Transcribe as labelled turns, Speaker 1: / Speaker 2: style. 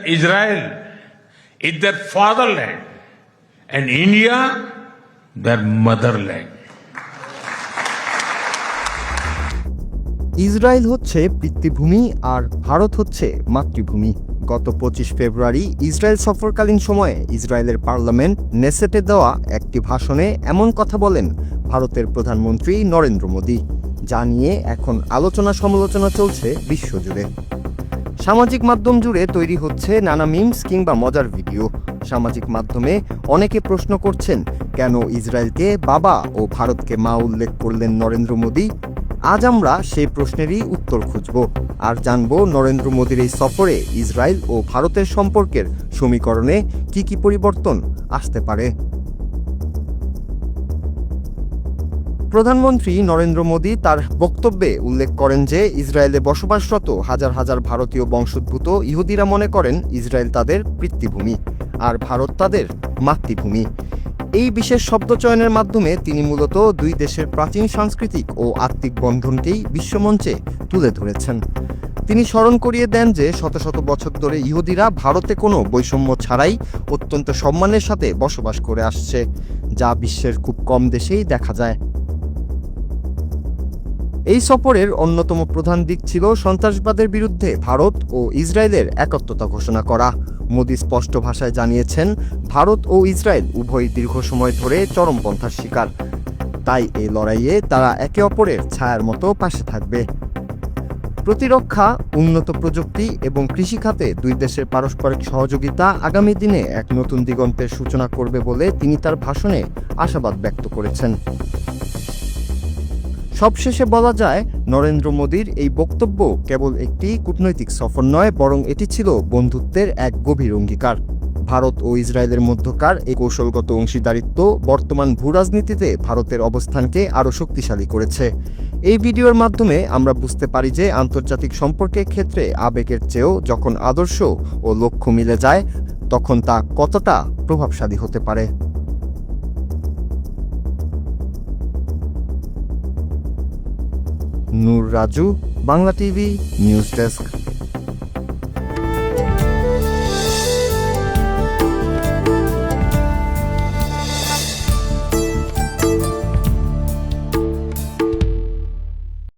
Speaker 1: Israel is their fatherland and India their motherland.
Speaker 2: Israel হচ্ছে পিতৃভূমি আর ভারত হচ্ছে মাতৃভূমি। গত 25 ফেব্রুয়ারি ইসরায়েল সফরকালীন সময়ে ইসরায়েলের পার্লামেন্ট নেসেটে দেওয়া একটি ভাষণে এমন কথা বলেন ভারতের প্রধানমন্ত্রী নরেন্দ্র মোদী, যা নিয়ে এখন আলোচনা সমালোচনা চলছে বিশ্বজুড়ে। সামাজিক মাধ্যম জুড়ে তৈরি হচ্ছে নানা মিমস কিংবা মজার ভিডিও। সামাজিক মাধ্যমে অনেকে প্রশ্ন করছেন, কেন ইসরায়েলকে বাবা ও ভারতকে মা উল্লেখ করলেন নরেন্দ্র মোদী? আজ আমরা সেই প্রশ্নেরই উত্তর খুঁজব আর জানব নরেন্দ্র মোদীর এই সফরে ইসরায়েল ও ভারতের সম্পর্কের সমীকরণে কি কি পরিবর্তন আসতে পারে। প্রধানমন্ত্রী নরেন্দ্র মোদী তার বক্তব্যে উল্লেখ করেন যে ইসরায়েলে বসবাসরত হাজার হাজার ভারতীয় বংশোদ্ভূত ইহুদিরা মনে করেন ইসরায়েল তাদের পিতৃভূমি আর ভারত তাদের মাতৃভূমি। এই বিশেষ শব্দচয়নের মাধ্যমে তিনি মূলত দুই দেশের প্রাচীন সাংস্কৃতিক ও আত্মিক বন্ধনকেই বিশ্বমঞ্চে তুলে ধরেছেন। তিনি স্মরণ করিয়ে দেন যে শত শত বছর ধরে ইহুদিরা ভারতে কোনো বৈষম্য ছাড়াই অত্যন্ত সম্মানের সাথে বসবাস করে আসছে, যা বিশ্বের খুব কম দেশেই দেখা যায়। এই সফরের অন্যতম প্রধান দিক ছিল সন্ত্রাসবাদের বিরুদ্ধে ভারত ও ইসরায়েলের একাত্মতা ঘোষণা করা। মোদী স্পষ্ট ভাষায় জানিয়েছেন, ভারত ও ইসরায়েল উভয় দীর্ঘ সময় ধরে চরমপন্থার শিকার, তাই এই লড়াইয়ে তারা একে অপরের ছায়ার মতো পাশে থাকবে। প্রতিরক্ষা, উন্নত প্রযুক্তি এবং কৃষিখাতে দুই দেশের পারস্পরিক সহযোগিতা আগামী দিনে এক নতুন দিগন্তের সূচনা করবে বলে তিনি তার ভাষণে আশাবাদ ব্যক্ত করেছেন। সবশেষে বলা যায়, নরেন্দ্র মোদীর এই বক্তব্য কেবল একটি কূটনৈতিক সফর নয়, বরং এটি ছিল বন্ধুত্বের এক গভীর অঙ্গীকার। ভারত ও ইসরায়েলের মধ্যকার এই কৌশলগত অংশীদারিত্ব বর্তমান ভূরাজনীতিতে ভারতের অবস্থানকে আরও শক্তিশালী করেছে। এই ভিডিওর মাধ্যমে আমরা বুঝতে পারি যে আন্তর্জাতিক সম্পর্কের ক্ষেত্রে আবেগের চেয়েও যখন আদর্শ ও লক্ষ্য মিলে যায়, তখন তা কতটা প্রভাবশালী হতে পারে। Noor Raju, Bangla TV news desk.